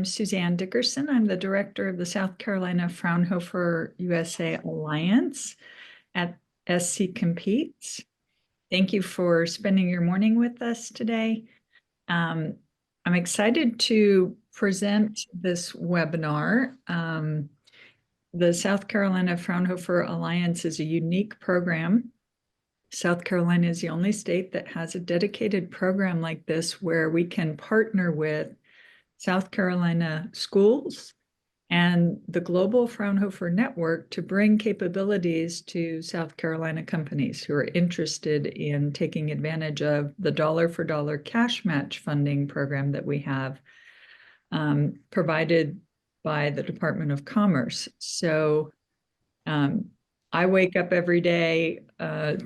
I'm Suzanne Dickerson. I'm the director of the South Carolina Fraunhofer USA Alliance at SC Competes. Thank you for spending your morning with us today. I'm excited to present this webinar. The South Carolina Fraunhofer Alliance is a unique program. South Carolina is the only state that has a dedicated program like this where we can partner with South Carolina schools and the global Fraunhofer network to bring capabilities to South Carolina companies who are interested in taking advantage of the dollar for dollar cash match funding program that we have provided by the Department of Commerce. So I wake up every day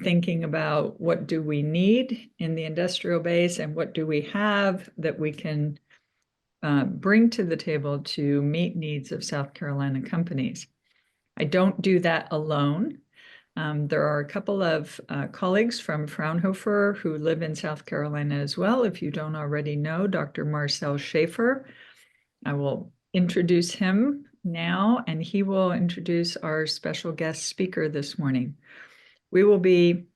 thinking about what do we need in the industrial base and what do we have that we can bring to the table to meet needs of South Carolina companies. I don't do that alone. There are a couple of colleagues from Fraunhofer who live in South Carolina as well. If you don't already know, Dr. Marcel Schaefer, I will introduce him now, and he will introduce our special guest speaker this morning. We will be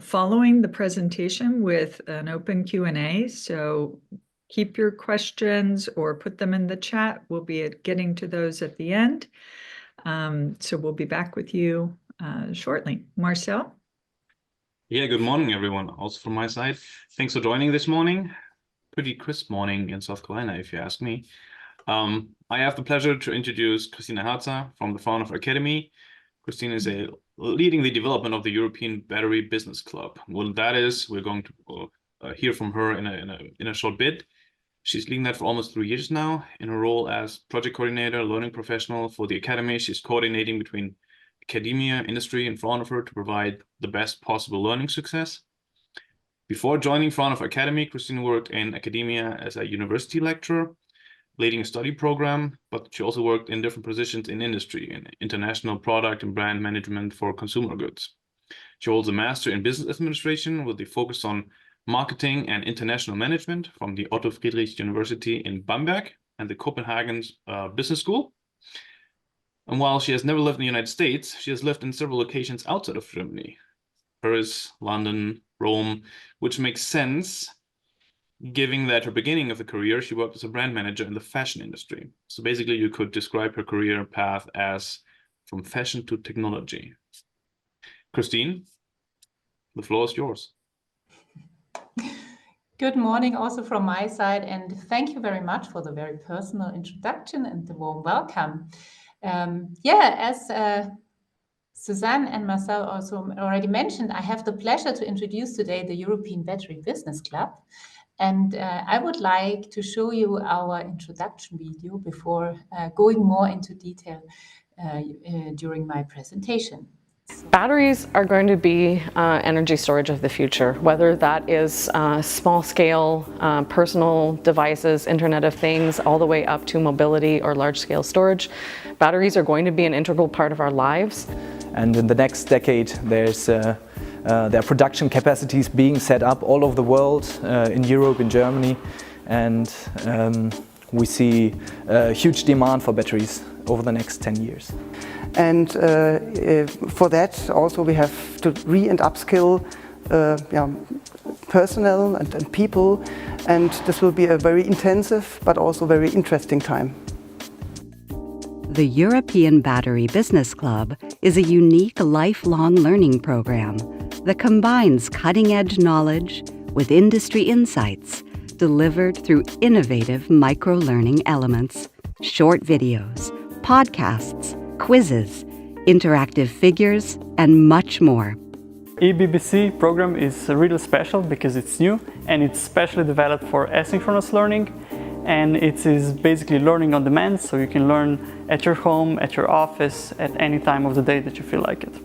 following the presentation with an open Q&A, so keep your questions or put them in the chat. We'll be getting to those at the end. So we'll be back with you shortly. Marcel? Yeah, good morning, everyone. Also from my side, thanks for joining this morning. Pretty crisp morning in South Carolina, if you ask me. I have the pleasure to introduce Christine Harzer from the Fraunhofer Academy. Christine is leading the development of the European Battery Business Club. What that is, we're going to hear from her in a short bit. She's leading that for almost 3 years now. In her role as project coordinator, learning professional for the Academy, she's coordinating between academia, industry, and Fraunhofer to provide the best possible learning success. Before joining Fraunhofer Academy, Christine worked in academia as a university lecturer, leading a study program, but she also worked in different positions in industry, in international product and brand management for consumer goods. She holds a master in business administration with the focus on marketing and international management from the Otto Friedrich University in Bamberg and the Copenhagen's Business School. And while she has never lived in the United States, she has lived in several locations outside of Germany, Paris, London, Rome, which makes sense, given that her beginning of the career, she worked as a brand manager in the fashion industry. So basically, you could describe her career path as from fashion to technology. Christine, the floor is yours. Good morning also from my side, and thank you very much for the very personal introduction and the warm welcome. As Suzanne and Marcel also already mentioned, I have the pleasure to introduce today the European Battery Business Club. And I would like to show you our introduction video before going more into detail during my presentation. Batteries are going to be energy storage of the future, whether that is small-scale personal devices, Internet of Things, all the way up to mobility or large-scale storage. Batteries are going to be an integral part of our lives. And in the next decade, there are production capacities being set up all over the world, in Europe, in Germany, and we see a huge demand for batteries over the next 10 years. And for that also we have to and upskill personnel and people, and this will be a very intensive but also very interesting time. The European Battery Business Club is a unique lifelong learning program that combines cutting-edge knowledge with industry insights delivered through innovative micro-learning elements, short videos, podcasts, quizzes, interactive figures, and much more. EBBC program is really special because it's new and it's specially developed for asynchronous learning, and it is basically learning on demand, so you can learn at your home, at your office, at any time of the day that you feel like it.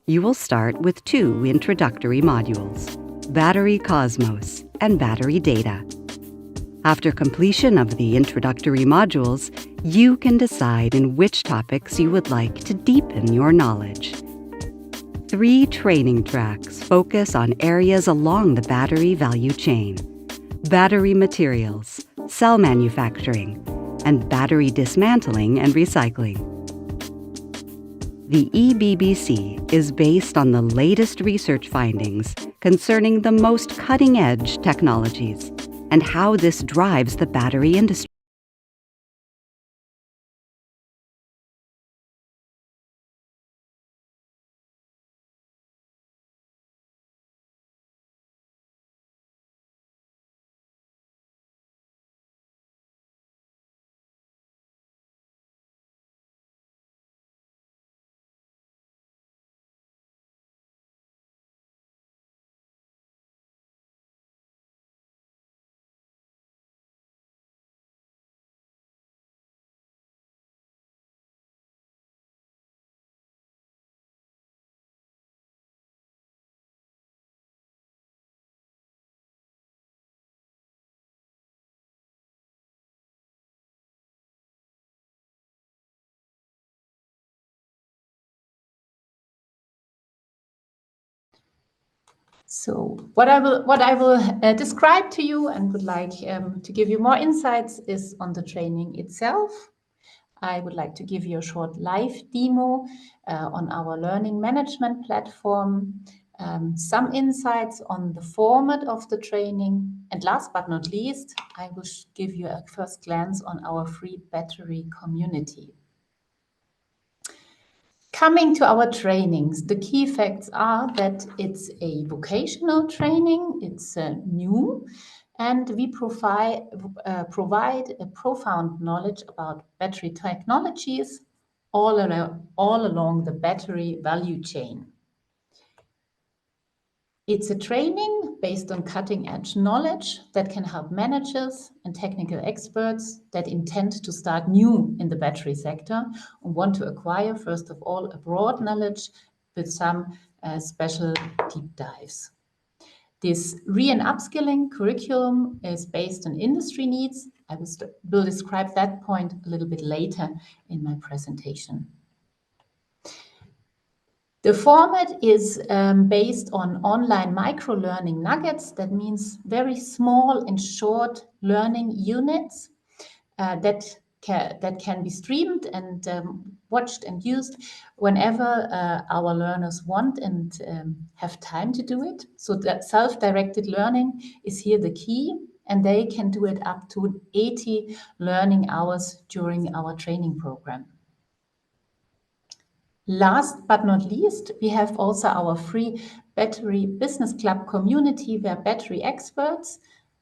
You will start with 2 introductory modules, Battery Cosmos and Battery Data. After completion of the introductory modules, you can decide in which topics you would like to deepen your knowledge. 3 training tracks focus on areas along the battery value chain: battery materials, cell manufacturing, and battery dismantling and recycling. The EBBC is based on the latest research findings concerning the most cutting-edge technologies and how this drives the battery industry. So what I will describe to you and would like to give you more insights is on the training itself. I would like to give you a short live demo on our learning management platform, some insights on the format of the training, and last but not least, I will give you a first glance on our free battery community. Coming to our trainings, the key facts are that it's a vocational training, it's new, and we provide a profound knowledge about battery technologies all along the battery value chain. It's a training based on cutting-edge knowledge that can help managers and technical experts that intend to start new in the battery sector and want to acquire, first of all, a broad knowledge with some special deep dives. This re- and upskilling curriculum is based on industry needs. I will describe that point a little bit later in my presentation. The format is based on online micro-learning nuggets. That means very small and short learning units that can be streamed and watched and used whenever our learners want and have time to do it. So that self-directed learning is here the key, and they can do it up to 80 learning hours during our training program. Last but not least, we have also our free battery business club community where battery experts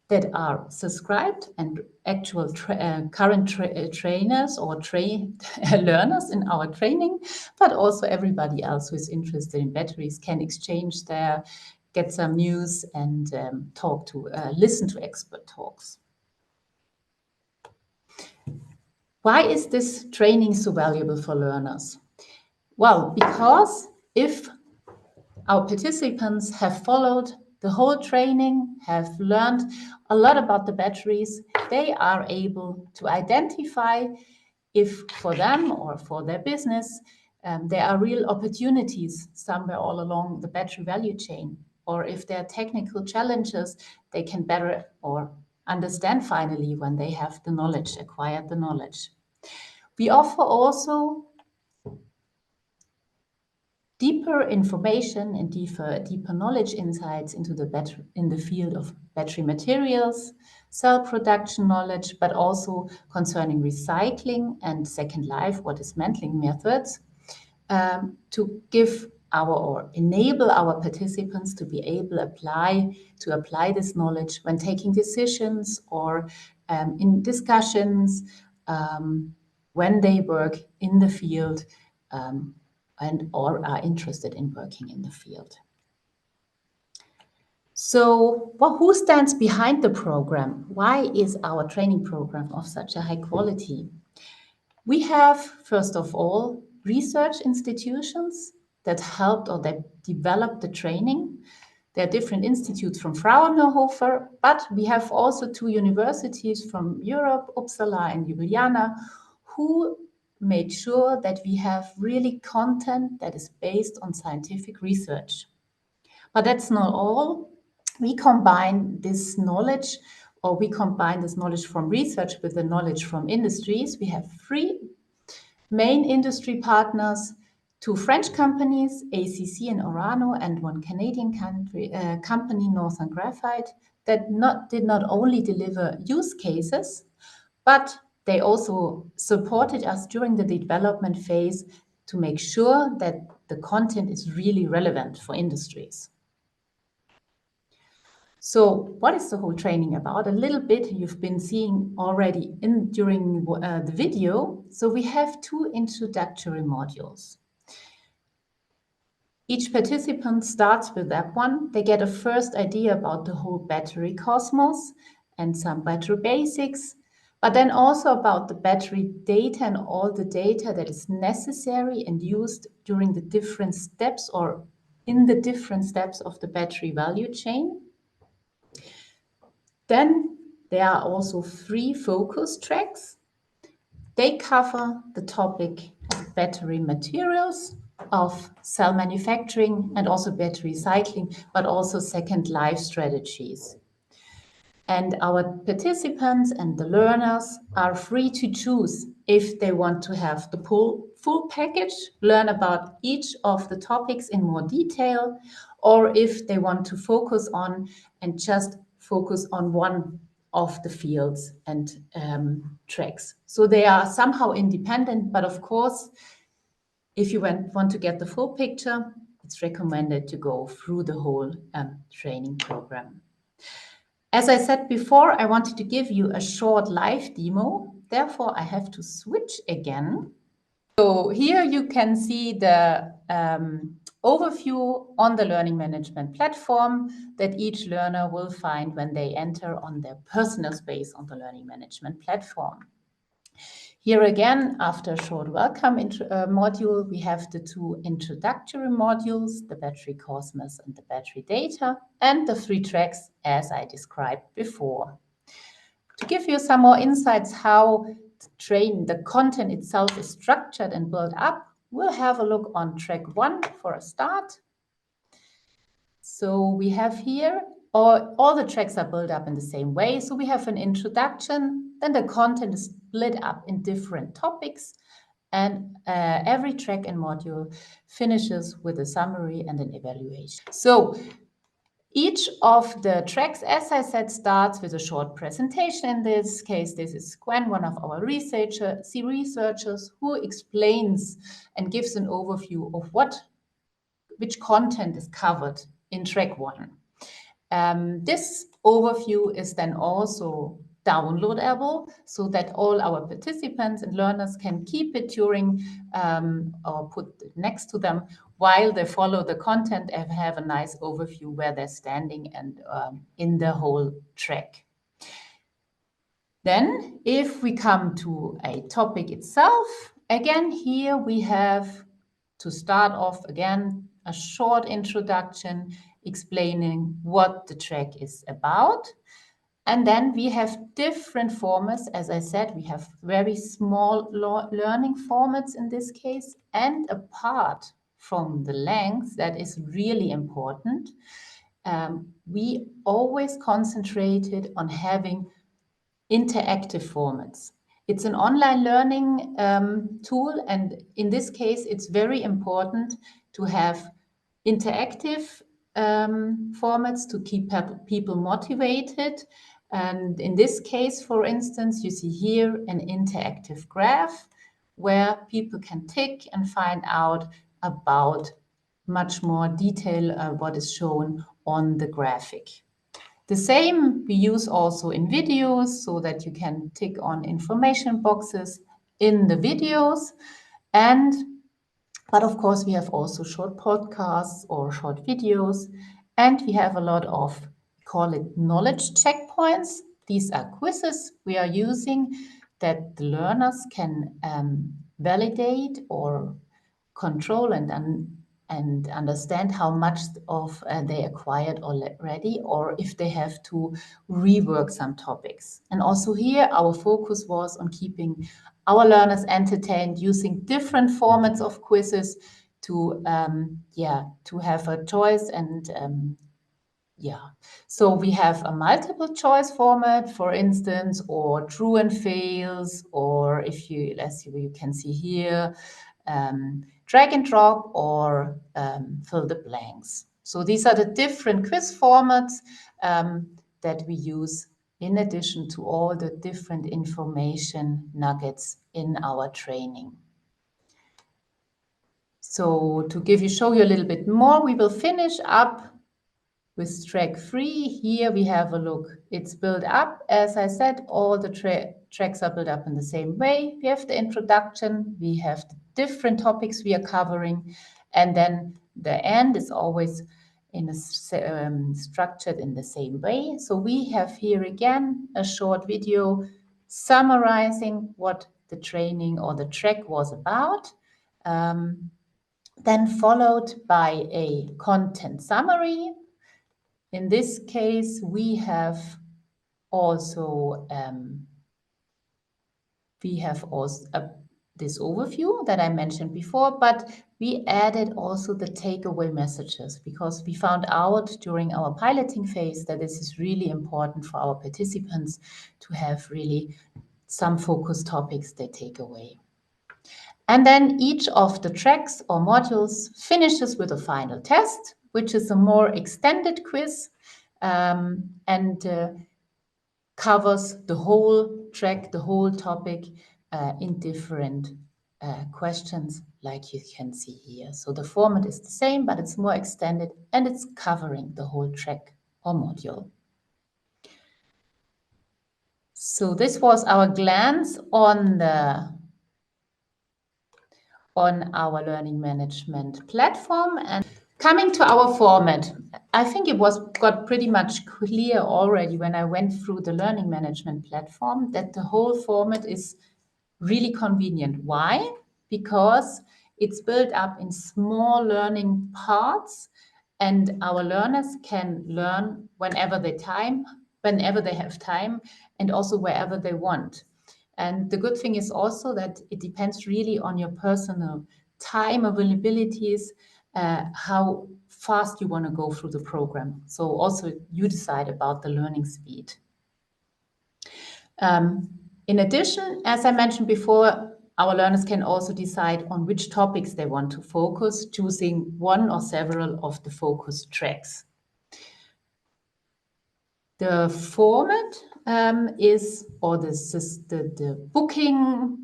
that are subscribed and actual current trainers or learners in our training, but also everybody else who is interested in batteries can exchange there, get some news and listen to expert talks. Why is this training so valuable for learners? Well, because if our participants have followed the whole training, have learned a lot about the batteries, they are able to identify if for them or for their business, there are real opportunities somewhere all along the battery value chain, or if there are technical challenges, they can better or understand finally when they have the knowledge, acquired the knowledge. We offer also deeper information and deeper knowledge insights into in the field of battery materials, cell production knowledge, but also concerning recycling and second life, what is dismantling methods, to give or enable our participants to be able to apply this knowledge when taking decisions or in discussions when they work in the field or are interested in working in the field. So, who stands behind the program? Why is our training program of such a high quality? We have, first of all, research institutions that helped or that developed the training. There are different institutes from Fraunhofer, but we have also 2 universities from Europe, Uppsala and Ljubljana, who made sure that we have really content that is based on scientific research. But that's not all. We combine this knowledge or we combine this knowledge from research with the knowledge from industries. We have 3 main industry partners, 2 French companies, ACC and Orano, and 1 Canadian company, Northern Graphite, that did not only deliver use cases, but they also supported us during the development phase to make sure that the content is really relevant for industries. So what is the whole training about? A little bit you've been seeing already during the video. So we have 2 introductory modules. Each participant starts with that one. They get a first idea about the whole battery cosmos and some battery basics, but then also about the battery data and all the data that is necessary and used during the different steps or in the different steps of the battery value chain. Then there are also 3 focus tracks. They cover the topic of battery materials, of cell manufacturing, and also battery recycling, but also second life strategies. And our participants and the learners are free to choose if they want to have the full package, learn about each of the topics in more detail, or if they want to focus on and just focus on one of the fields and tracks. So they are somehow independent, but of course, if you want to get the full picture, it's recommended to go through the whole training program. As I said before, I wanted to give you a short live demo. Therefore, I have to switch again. So here you can see the overview on the learning management platform that each learner will find when they enter on their personal space on the learning management platform. Here again, after a short welcome module, we have the 2 introductory modules, the battery cosmos and the battery data, and the 3 tracks as I described before. To give you some more insights how the content itself is structured and built up, we'll have a look on track 1 for a start. So we have here, all the tracks are built up in the same way. So we have an introduction, then the content is split up in different topics, and every track and module finishes with a summary and an evaluation. So each of the tracks, as I said, starts with a short presentation. In this case, this is Gwen, one of our researchers, who explains and gives an overview of which content is covered in track 1. This overview is then also downloadable so that all our participants and learners can keep it during or put it next to them while they follow the content and have a nice overview where they're standing and in the whole track. Then if we come to a topic itself, again, here we have to start off again a short introduction explaining what the track is about. And then we have different formats. As I said, we have very small learning formats in this case, and apart from the length, that is really important. We always concentrated on having interactive formats. It's an online learning tool, and in this case, it's very important to have interactive formats to keep people motivated. And in this case, for instance, you see here an interactive graph where people can tick and find out about much more detail what is shown on the graphic. The same we use also in videos so that you can tick on information boxes in the videos. But of course, we have also short podcasts or short videos, and we have a lot of, call it knowledge checkpoints. These are quizzes we are using that the learners can validate or control and understand how much of they acquired already, or if they have to rework some topics. And also here, our focus was on keeping our learners entertained using different formats of quizzes to have a choice and Yeah, so we have a multiple choice format, for instance, or true and fails, or if you, as you can see here, drag and drop, or fill the blanks. So these are the different quiz formats that we use in addition to all the different information nuggets in our training. So to show you a little bit more, we will finish up with track 3. Here we have a look. It's built up. As I said, all the tracks are built up in the same way. We have the introduction, we have the different topics we are covering, and then the end is always structured in the same way. So we have here again a short video summarizing what the training or the track was about. Then followed by a content summary. In this case, we have also this overview that I mentioned before, but we added also the takeaway messages because we found out during our piloting phase that this is really important for our participants to have really some focus topics they take away. And then each of the tracks or modules finishes with a final test, which is a more extended quiz and covers the whole track, the whole topic in different questions like you can see here. So the format is the same, but it's more extended and it's covering the whole track or module. So this was our glance on our learning management platform. And coming to our format, I think it got pretty much clear already when I went through the learning management platform that the whole format is really convenient. Why? Because it's built up in small learning parts and our learners can learn whenever they have time and also wherever they want. And the good thing is also that it depends really on your personal time availabilities, how fast you want to go through the program. So also you decide about the learning speed. In addition, as I mentioned before, our learners can also decide on which topics they want to focus, choosing one or several of the focus tracks. The format the booking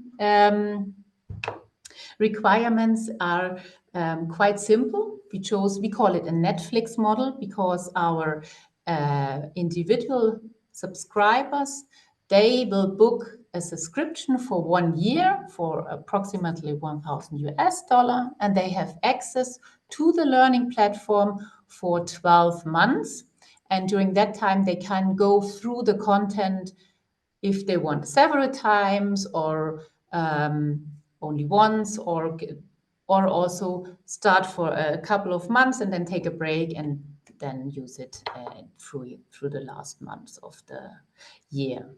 requirements are quite simple. We call it a Netflix model because our individual subscribers, they will book a subscription for 1 year for approximately $1,000 and they have access to the learning platform for 12 months. And during that time, they can go through the content if they want several times or only once or also start for a couple of months and then take a break and then use it through the last months of the year.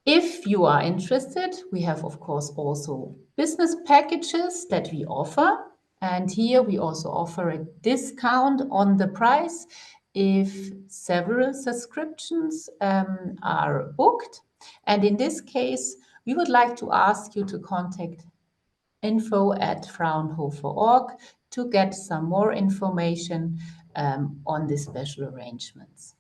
If you are interested, we have, of course, also business packages that we offer. And here we also offer a discount on the price if several subscriptions are booked. And in this case, we would like to ask you to contact info@fraunhofer.org to get some more information on the special arrangements.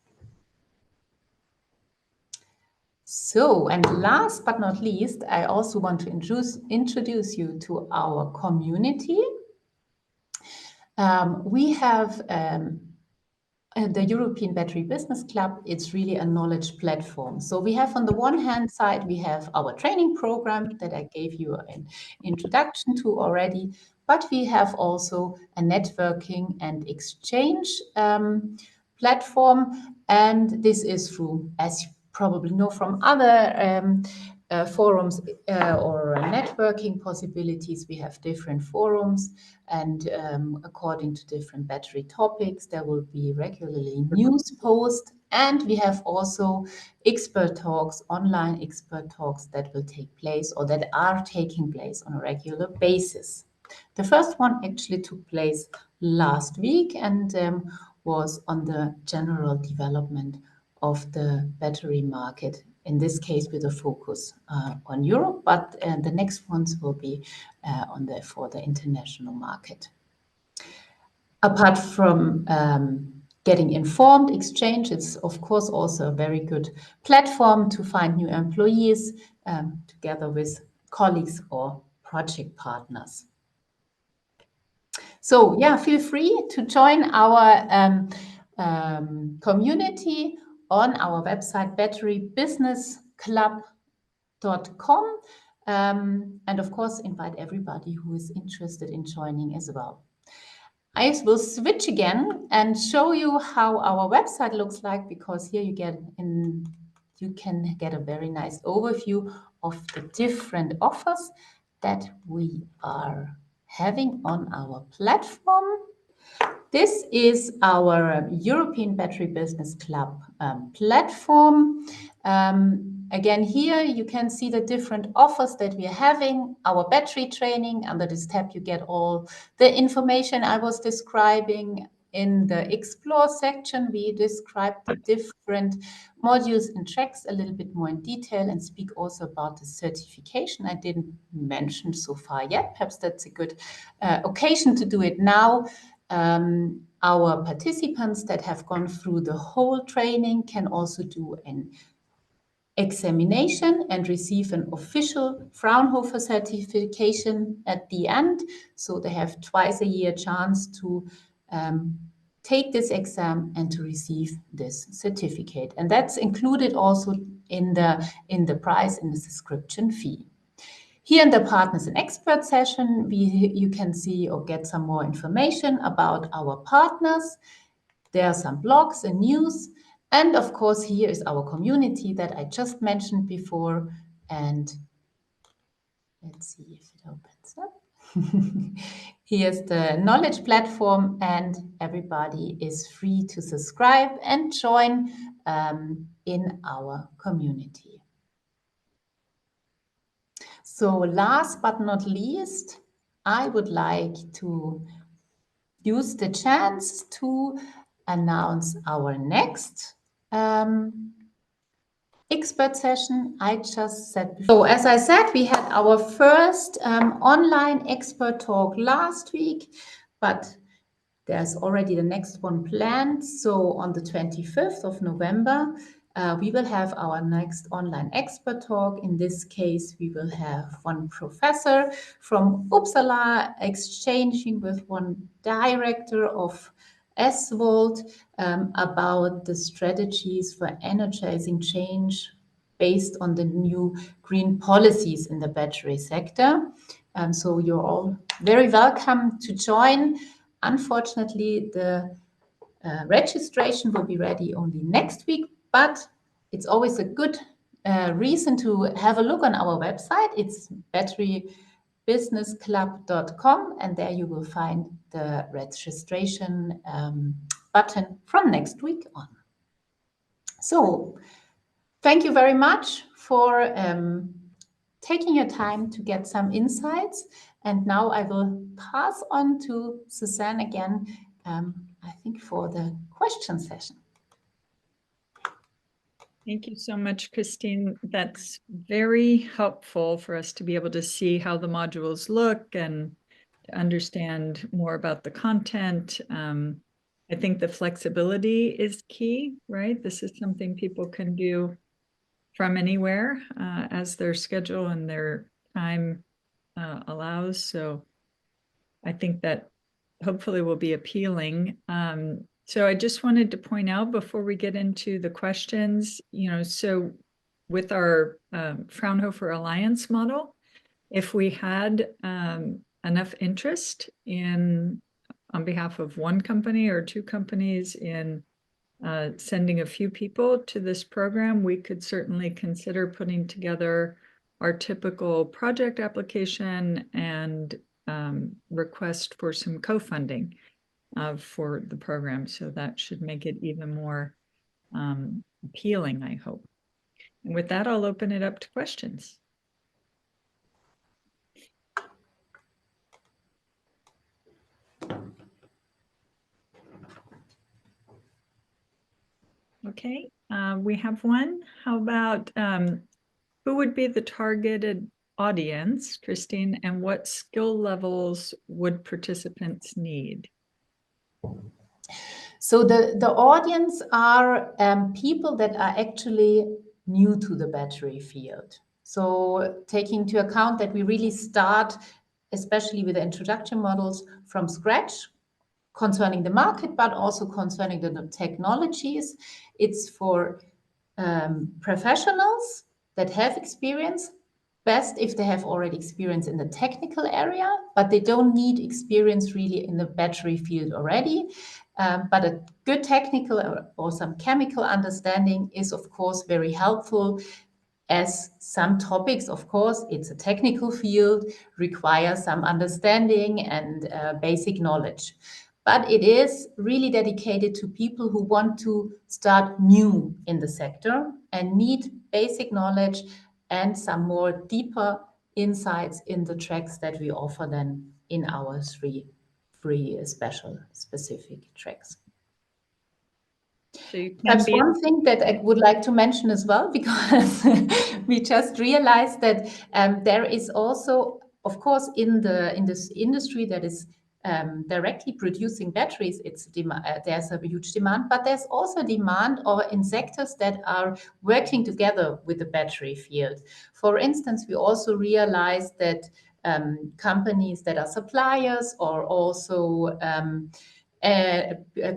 So, and last but not least, I also want to introduce you to our community. We have the European Battery Business Club. It's really a knowledge platform. So we have on the one hand side, we have our training program that I gave you an introduction to already, but we have also a networking and exchange platform. And this is through, as you probably know from other forums or networking possibilities, we have different forums and according to different battery topics, there will be regularly news posts and we have also expert talks, online expert talks that will take place or that are taking place on a regular basis. The first one actually took place last week and was on the general development of the battery market, in this case with a focus on Europe, but the next ones will be for the international market. Apart from getting informed, exchange, it's of course also a very good platform to find new employees together with colleagues or project partners. So yeah, feel free to join our community on our website batterybusinessclub.com, and of course invite everybody who is interested in joining as well. I will switch again and show you how our website looks like, because here you can get a very nice overview of the different offers that we are having on our platform. This is our European Battery Business Club platform. Again, here you can see the different offers that we are having. Our battery training, under this tab you get all the information I was describing. In the Explore section, we describe the different modules and tracks a little bit more in detail and speak also about the certification I didn't mention so far yet. Perhaps that's a good occasion to do it now. Our participants that have gone through the whole training can also do an examination and receive an official Fraunhofer certification at the end. So they have twice a year chance to take this exam and to receive this certificate. And that's included also in the price, in the subscription fee. Here in the Partners and Experts session, you can see or get some more information about our partners. There are some blogs and news. And of course, here is our community that I just mentioned before. And let's see if it opens up. Here's the knowledge platform, and everybody is free to subscribe and join in our community. So last but not least, I would like to use the chance to announce our next expert session. I just said before. So as I said, we had our first online expert talk last week, but there's already the next one planned. So on the 25th of November, we will have our next online expert talk. In this case, we will have one professor from Uppsala exchanging with one director of SVOLT about the strategies for energizing change based on the new green policies in the battery sector. So you're all very welcome to join. Unfortunately, the registration will be ready only next week, but it's always a good reason to have a look on our website. It's batterybusinessclub.com, and there you will find the registration button from next week on. So thank you very much for taking your time to get some insights. And now I will pass on to Suzanne again, I think for the question session. Thank you so much, Christine. That's very helpful for us to be able to see how the modules look and to understand more about the content. I think the flexibility is key, right? This is something people can do from anywhere as their schedule and their time allows. So I think that hopefully will be appealing. So I just wanted to point out before we get into the questions, so with our Fraunhofer Alliance model, if we had enough interest on behalf of one company or two companies in sending a few people to this program, we could certainly consider putting together our typical project application and request for some co-funding for the program. So that should make it even more appealing, I hope. And with that, I'll open it up to questions. Okay, we have one. How about who would be the targeted audience, Christine, and what skill levels would participants need? So the audience are people that are actually new to the battery field. So taking into account that we really start, especially with the introduction models, from scratch, concerning the market, but also concerning the technologies. It's for professionals that have experience, best if they have already experience in the technical area, but they don't need experience really in the battery field already. But a good technical or some chemical understanding is, of course, very helpful, as some topics, of course, it's a technical field, require some understanding and basic knowledge. But it is really dedicated to people who want to start new in the sector and need basic knowledge and some more deeper insights in the tracks that we offer then in our three specific tracks. So you can That's be one thing that I would like to mention as well, because we just realized that there is also, of course, in this industry that is directly producing batteries, there's a huge demand, but there's also demand in sectors that are working together with the battery field. For instance, we also realized that companies that are suppliers or also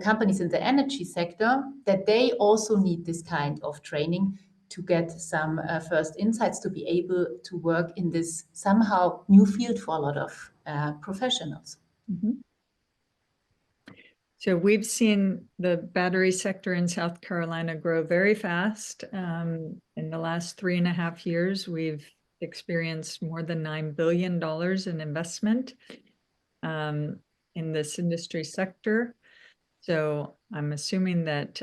companies in the energy sector, that they also need this kind of training to get some first insights to be able to work in this somehow new field for a lot of professionals. Mm-hmm. So we've seen the battery sector in South Carolina grow very fast. In the last 3.5 years, we've experienced more than $9 billion in investment in this industry sector. So I'm assuming that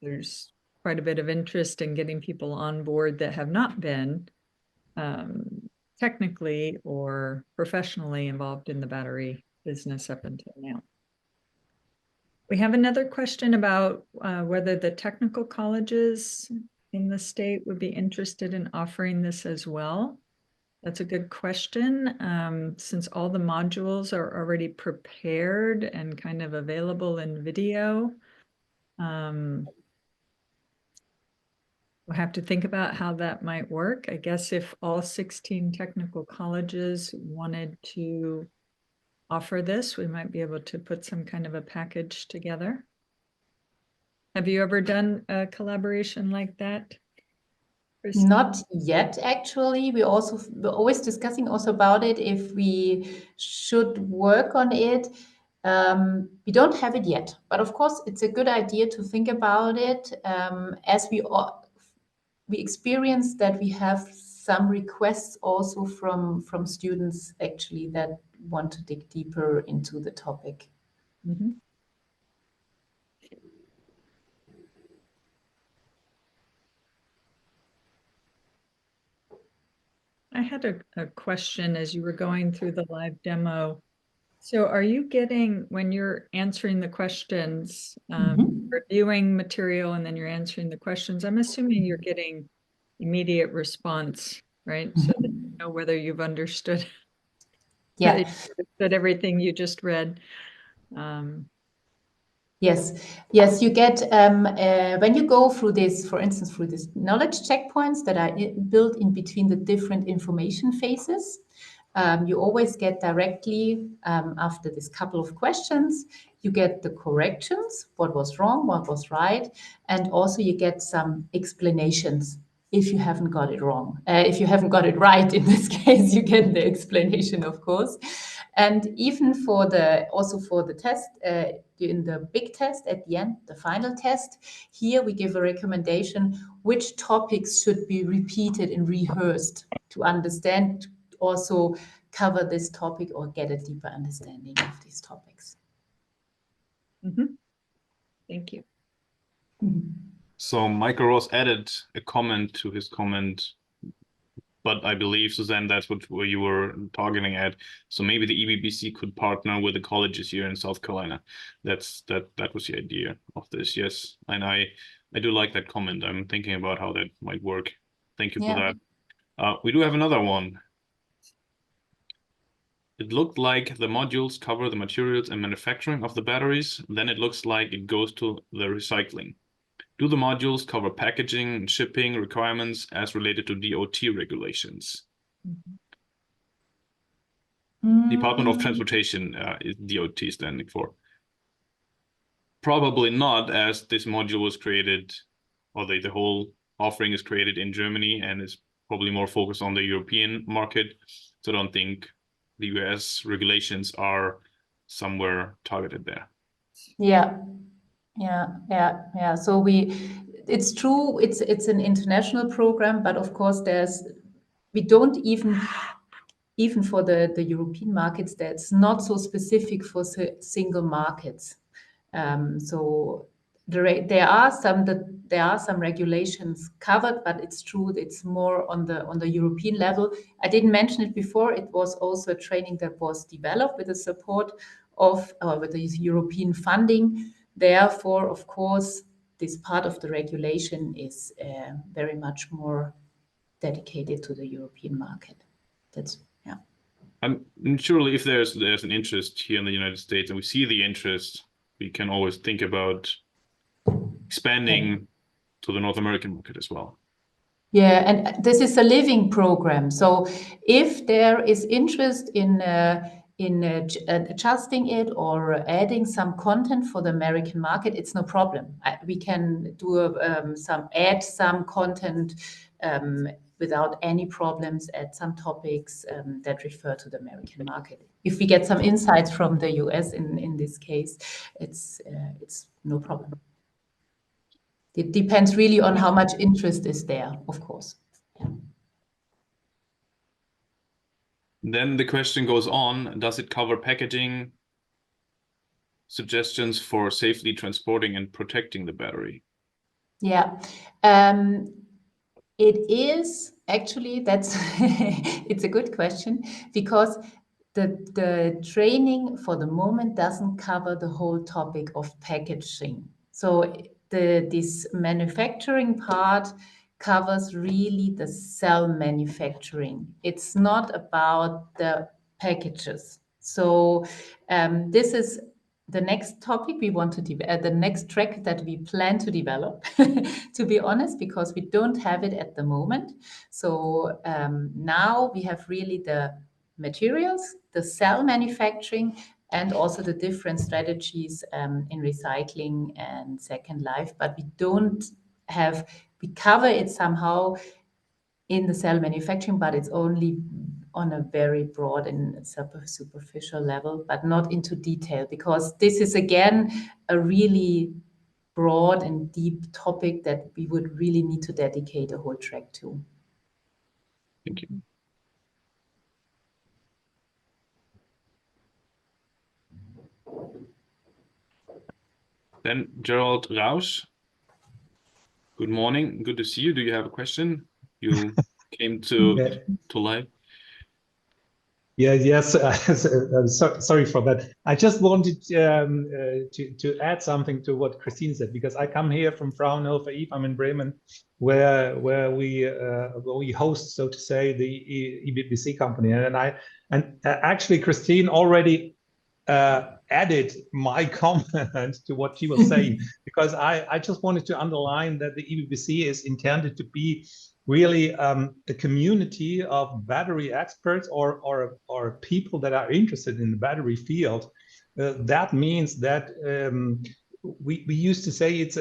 there's quite a bit of interest in getting people on board that have not been technically or professionally involved in the battery business up until now. We have another question about whether the technical colleges in the state would be interested in offering this as well. That's a good question. Since all the modules are already prepared and kind of available in video, we'll have to think about how that might work. I guess if all 16 technical colleges wanted to offer this, we might be able to put some kind of a package together. Have you ever done a collaboration like that, Christine? Not yet, actually. We're always discussing also about it, if we should work on it. We don't have it yet, but of course it's a good idea to think about it, as we experience that we have some requests also from students actually that want to dig deeper into the topic. Mm-hmm. I had a question as you were going through the live demo. So are you getting, when you're answering the questions, reviewing material and then you're answering the questions, I'm assuming you're getting immediate response, right? So that you know whether you've understood, Yeah. understood everything you just read. Yes, you get, when you go through this, for instance, through these knowledge checkpoints that are built in between the different information phases, you always get directly, after this couple of questions, you get the corrections, what was wrong, what was right, and also you get some explanations if you haven't got it wrong. If you haven't got it right, in this case, you get the explanation, of course. And even for the test, in the big test at the end, the final test, here we give a recommendation which topics should be repeated and rehearsed to understand, also cover this topic or get a deeper understanding of these topics. Mm-hmm. Thank you. Mm-hmm. So Michael Ross added a comment to his comment but I believe, Suzanne, that's what you were targeting at. So maybe the EBBC could partner with the colleges here in South Carolina. That was the idea of this, yes. And I do like that comment. I'm thinking about how that might work. Thank you for that. We do have another one. It looked like the modules cover the materials and manufacturing of the batteries. Then it looks like it goes to the recycling. Do the modules cover packaging and shipping requirements as related to DOT regulations? Department of Transportation is DOT standing for. Probably not, as this module was created, or the whole offering is created in Germany and is probably more focused on the European market. So I don't think the US regulations are somewhere targeted there. Yeah. So it's true, it's an international program, but of course we don't even for the European markets, that's not so specific for single markets. So there are some regulations covered, but it's true it's more on the European level. I didn't mention it before. It was also a training that was developed with the support of with the European funding. Therefore, of course, this part of the regulation is very much more dedicated to the European market. Surely if there's an interest here in the United States and we see the interest, we can always think about expanding to the North American market as well. Yeah, and this is a living program. So if there is interest in adjusting it or adding some content for the American market, it's no problem. We can do add some content without any problems, add some topics that refer to the American market. If we get some insights from the US in this case, it's no problem. It depends really on how much interest is there, of course. Yeah. Then the question goes on, does it cover packaging, suggestions for safely transporting and protecting the battery? Yeah, it is actually, it's a good question, because the training for the moment doesn't cover the whole topic of packaging. So this manufacturing part covers really the cell manufacturing. It's not about the packages. So this is the next topic we want to the next track that we plan to develop, to be honest, because we don't have it at the moment. So now we have really the materials, the cell manufacturing, and also the different strategies in recycling and second life, but we cover it somehow in the cell manufacturing, but it's only on a very broad and superficial level, but not into detail, because this is again a really broad and deep topic that we would really need to dedicate a whole track to. Thank you. Then Gerald Rausch. Good morning. Good to see you. Do you have a question? You came to live. Yes. Sorry for that. I just wanted to add something to what Christine said, because I come here from Fraunhofer Academy in Bremen, where we host, so to say, the EBBC company, and actually Christine already added my comment to what she was saying, because I just wanted to underline that the EBBC is intended to be really a community of battery experts or people that are interested in the battery field. That means that we used to say it's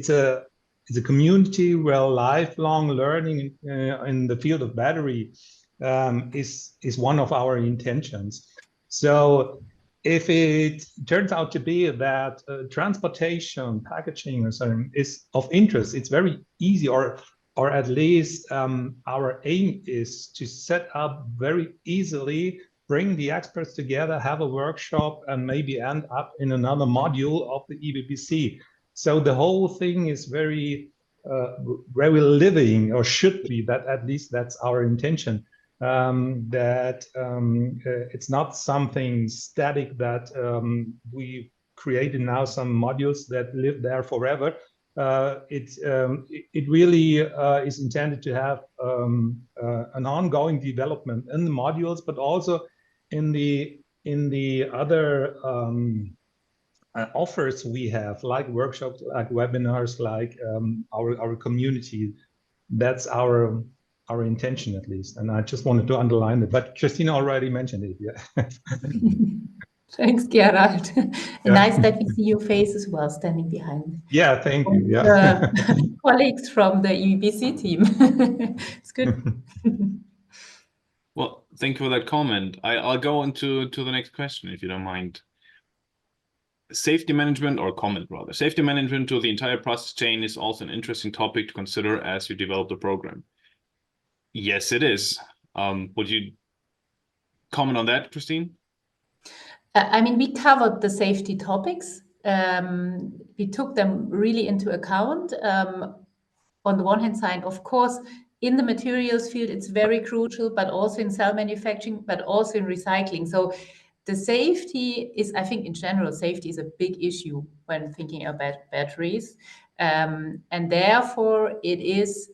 a community where lifelong learning in the field of battery is one of our intentions. So if it turns out to be that transportation, packaging, or something is of interest, it's very easy, or at least our aim is to set up very easily, bring the experts together, have a workshop, and maybe end up in another module of the EBBC. So the whole thing is very where we're living, or should be, that at least that's our intention. That it's not something static, that we created now some modules that live there forever. It really is intended to have an ongoing development in the modules, but also in the other offers we have, like workshops, like webinars, like our community. That's our intention, at least. And I just wanted to underline it, but Christina already mentioned it. Yeah. Thanks, Gerald. Yeah. Nice that we see your face as well, standing behind. Yeah, thank you. Yeah. Colleagues from the EBBC team. It's good. Well, thank you for that comment. I'll go into the next question, if you don't mind. Safety management, or comment rather, safety management to the entire process chain is also an interesting topic to consider as you develop the program. Yes, it is. Would you comment on that, Christine? I mean, we covered the safety topics. We took them really into account. On the one hand side, of course, in the materials field, it's very crucial, but also in cell manufacturing, but also in recycling. So the safety is, I think in general, safety is a big issue when thinking about batteries. And therefore it is,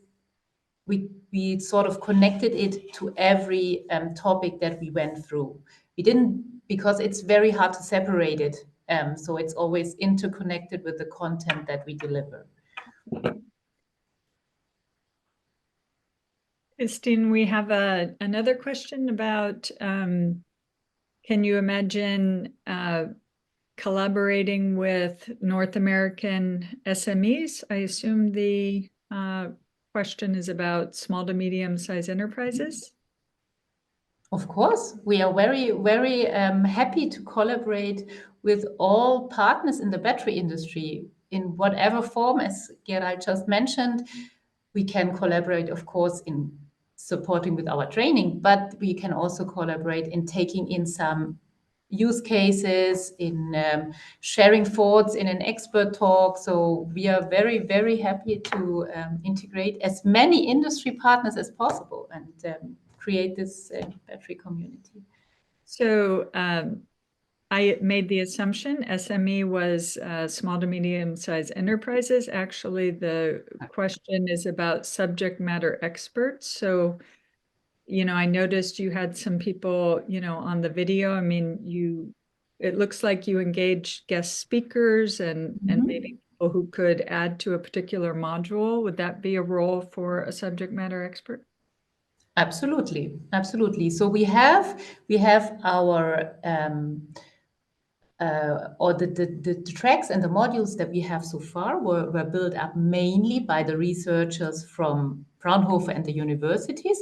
we sort of connected it to every topic that we went through. We didn't, because it's very hard to separate it. So it's always interconnected with the content that we deliver. Christine, we have another question about, can you imagine collaborating with North American SMEs? I assume the question is about small to medium-sized enterprises. Of course, we are very, very happy to collaborate with all partners in the battery industry in whatever form, as Gerald just mentioned. We can collaborate, of course, in supporting with our training, but we can also collaborate in taking in some use cases, in sharing thoughts in an expert talk. So we are very, very happy to integrate as many industry partners as possible and create this battery community. So I made the assumption SME was small to medium-sized enterprises. Actually, the question is about subject matter experts. So, you know, I noticed you had some people, you know, on the video. I mean, it looks like you engaged guest speakers and maybe people who could add to a particular module. Would that be a role for a subject matter expert? Absolutely, absolutely. So we have our or the tracks and the modules that we have so far were built up mainly by the researchers from Fraunhofer and the universities,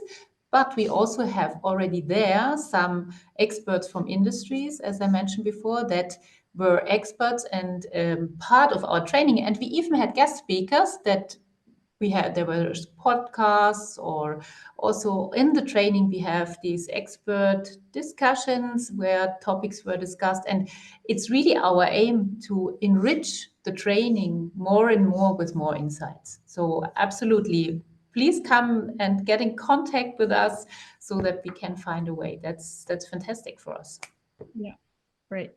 but we also have already there some experts from industries, as I mentioned before, that were experts and part of our training. And we even had guest speakers that there were podcasts, or also in the training we have these expert discussions where topics were discussed. And it's really our aim to enrich the training more and more with more insights. So absolutely, please come and get in contact with us so that we can find a way. That's fantastic for us. Yeah, great.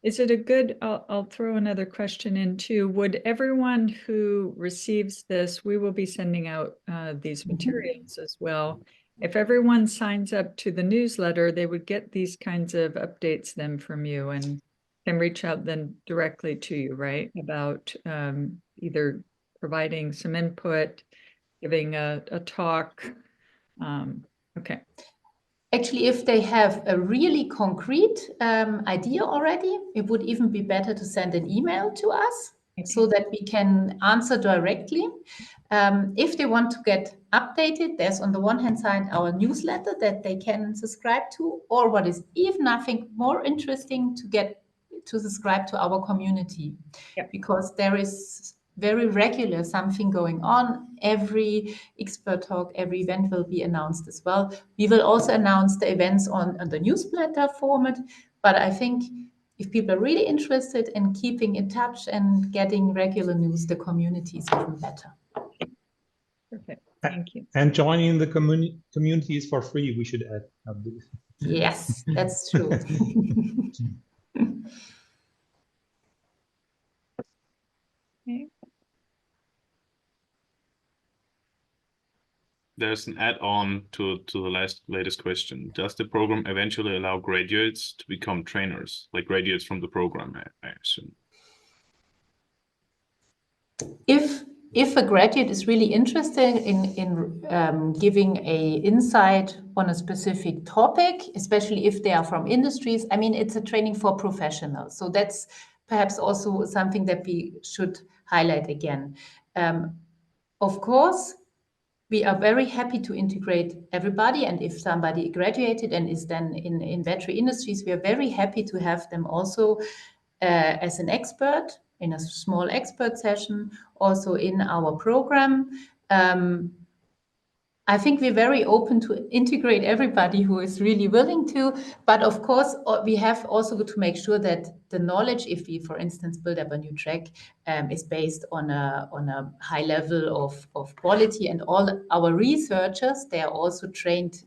Is it a good, I'll throw another question in too. Would everyone who receives this, we will be sending out these materials as well. If everyone signs up to the newsletter, they would get these kinds of updates then from you and can reach out then directly to you, right? About either providing some input, giving a talk. Okay. Actually, if they have a really concrete idea already, it would even be better to send an email to us so that we can answer directly. If they want to get updated, there's on the one hand side our newsletter that they can subscribe to, or what is even, I think, more interesting, to subscribe to our community. Yep. Because there is very regular something going on. Every expert talk, every event will be announced as well. We will also announce the events on the newsletter format, but I think if people are really interested in keeping in touch and getting regular news, the community is even better. Perfect. Thank you. And joining the community is for free, we should add. Yes, that's true. Okay. There's an add-on to the latest question. Does the program eventually allow graduates to become trainers, like graduates from the program, I assume? If a graduate is really interested in giving a insight on a specific topic, especially if they are from industries, I mean, it's a training for professionals. So that's perhaps also something that we should highlight again. Of course, we are very happy to integrate everybody. And if somebody graduated and is then in battery industries, we are very happy to have them also as an expert in a small expert session, also in our program. I think we're very open to integrate everybody who is really willing to, but of course, we have also to make sure that the knowledge, if we, for instance, build up a new track, is based on a high level of quality, and all our researchers, they are also trained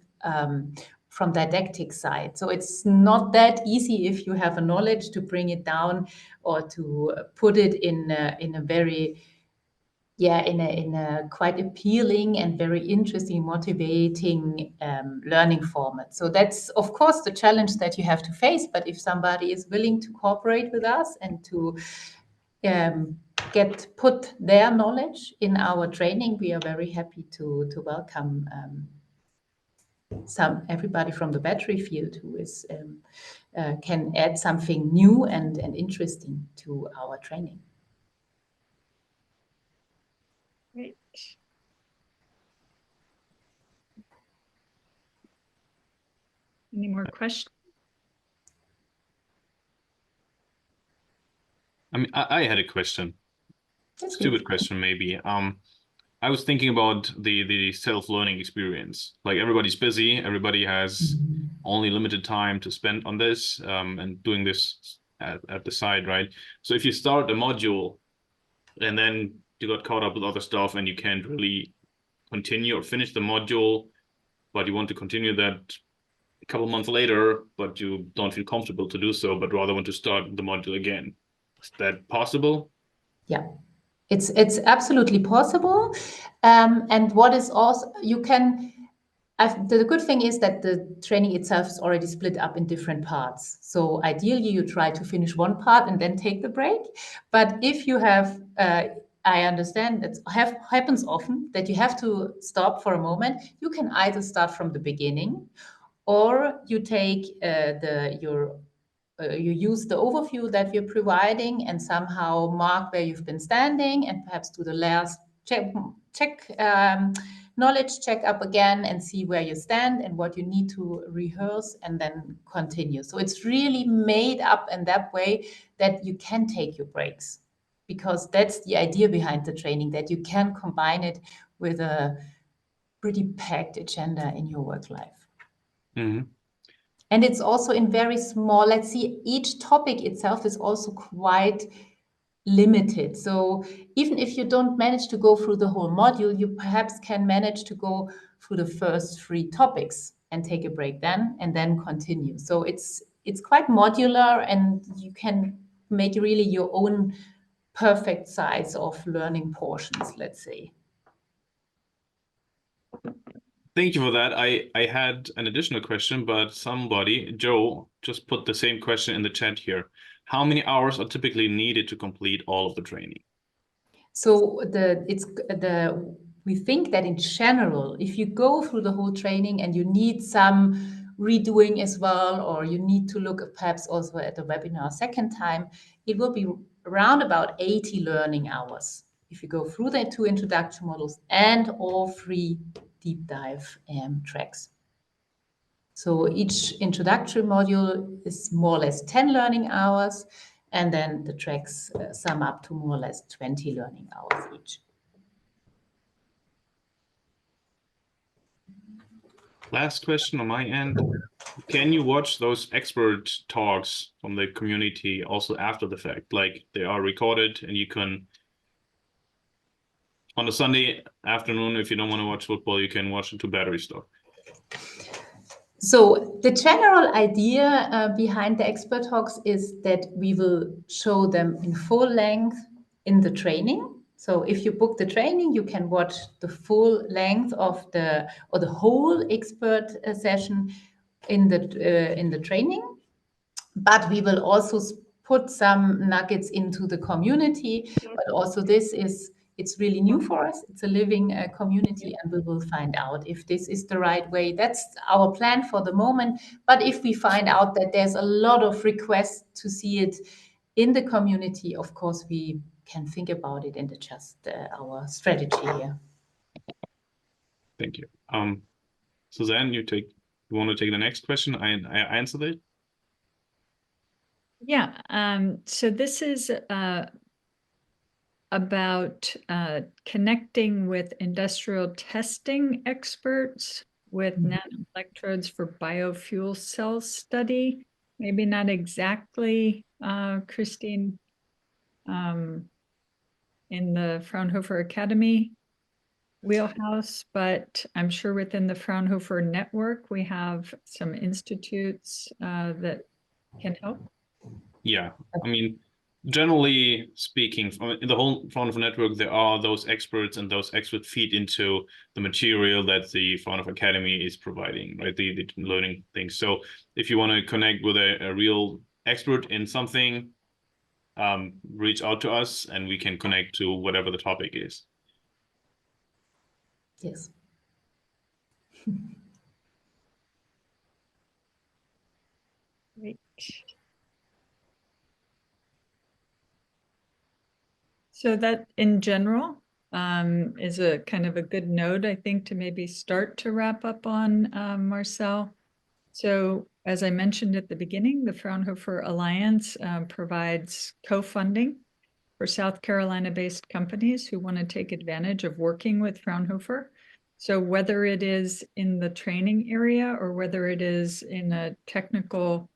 from didactic side. So it's not that easy if you have a knowledge to bring it down or to put it in a very in a quite appealing and very interesting, motivating learning format. So that's, of course, the challenge that you have to face. But if somebody is willing to cooperate with us and to put their knowledge in our training, we are very happy to welcome everybody from the battery field who is can add something new and interesting to our training. Great. Any more questions? I mean, I had a question. That's Stupid good. question, maybe. I was thinking about the self-learning experience. Like, everybody's busy, everybody has only limited time to spend on this and doing this at the side, right? So if you start a module and then you got caught up with other stuff and you can't really continue or finish the module, but you want to continue that a couple months later, but you don't feel comfortable to do so, but rather want to start the module again. Is that possible? Yeah, it's absolutely possible. And what is also, the good thing is that the training itself is already split up in different parts. So ideally, you try to finish one part and then take the break. But if you have, I understand that happens often, that you have to stop for a moment. You can either start from the beginning, or you take you use the overview that we're providing and somehow mark where you've been standing, and perhaps do the last knowledge check up again and see where you stand and what you need to rehearse, and then continue. So it's really made up in that way that you can take your breaks, because that's the idea behind the training, that you can combine it with a pretty packed agenda in your work life. Mm-hmm. And it's also in very small, let's see, each topic itself is also quite limited. So even if you don't manage to go through the whole module, you perhaps can manage to go through the first 3 topics and take a break then, and then continue. So it's quite modular, and you can make really your own perfect size of learning portions, let's say. Thank you for that. I had an additional question, but somebody, Joe, just put the same question in the chat here. How many hours are typically needed to complete all of the training? So we think that in general, if you go through the whole training and you need some redoing as well, or you need to look perhaps also at the webinar a second time, it will be around about 80 learning hours if you go through the 2 introduction modules and all 3 deep dive tracks. So each introductory module is more or less 10 learning hours, and then the tracks sum up to more or less 20 learning hours each. last question on my end. Can you watch those expert talks from the community also after the fact? Like they are recorded and you can, on a Sunday afternoon, if you don't want to watch football, you can watch it to battery stock. So the general idea behind the expert talks is that we will show them in full length in the training. So if you book the training, you can watch the full length of the whole expert session in the training. But we will also put some nuggets into the community. But also it's really new for us. It's a living community, and we will find out if this is the right way. That's our plan for the moment. But if we find out that there's a lot of requests to see it in the community, of course, we can think about it and adjust our strategy here. Thank you. Suzanne, you want to take the next question? I answered it. Yeah, so this is about connecting with industrial testing experts with nanoelectrodes for biofuel cell study. Maybe not exactly, Christine, in the Fraunhofer Academy wheelhouse, but I'm sure within the Fraunhofer network, we have some institutes that can help. Yeah, I mean, generally speaking, in the whole Fraunhofer network, there are those experts, and those experts feed into the material that the Fraunhofer Academy is providing, right? The learning things. So if you want to connect with a real expert in something, reach out to us and we can connect to whatever the topic is. Yes. Great. So that in general is a kind of a good note, I think, to maybe start to wrap up on, Marcel. So as I mentioned at the beginning, the Fraunhofer Alliance provides co-funding for South Carolina-based companies who want to take advantage of working with Fraunhofer. So whether it is in the training area or whether it is in a technical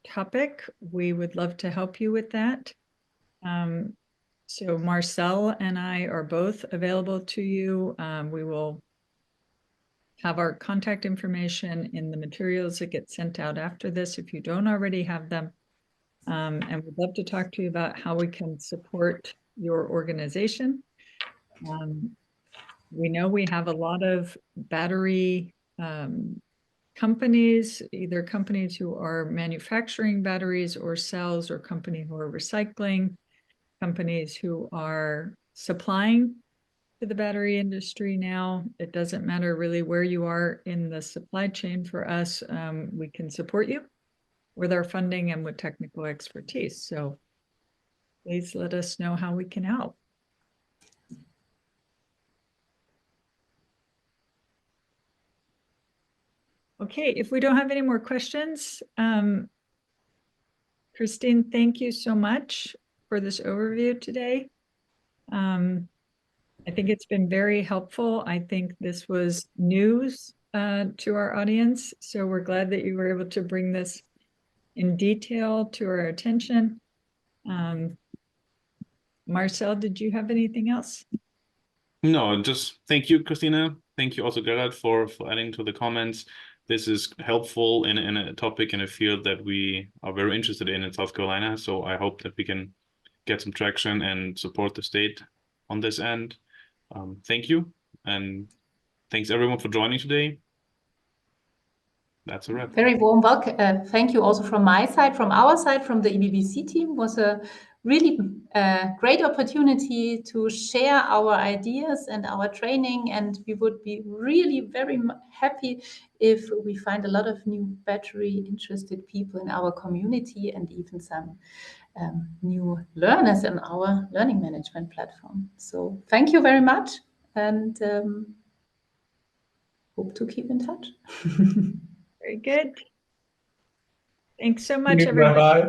topic, we would love to help you with that. So Marcel and I are both available to you. We will have our contact information in the materials that get sent out after this if you don't already have them. And we'd love to talk to you about how we can support your organization. We know we have a lot of battery companies, either companies who are manufacturing batteries or cells, or companies who are recycling, companies who are supplying to the battery industry now. It doesn't matter really where you are in the supply chain for us. We can support you with our funding and with technical expertise. So please let us know how we can help. Okay, if we don't have any more questions, Christine, thank you so much for this overview today. I think it's been very helpful. I think this was news to our audience, so we're glad that you were able to bring this in detail to our attention. Marcel, did you have anything else? No, just thank you, Christina. Thank you also, Gerhard, for adding to the comments. This is helpful in a topic in a field that we are very interested in South Carolina. So I hope that we can get some traction and support the state on this end. Thank you. And thanks everyone for joining today. That's a wrap. Very warm welcome. Thank you also from my side, from our side, from the EBBC team. It was a really great opportunity to share our ideas and our training. And we would be really very happy if we find a lot of new battery interested people in our community, and even some new learners in our learning management platform. So thank you very much, and hope to keep in touch. Very good. Thanks so much, everyone. Bye-bye.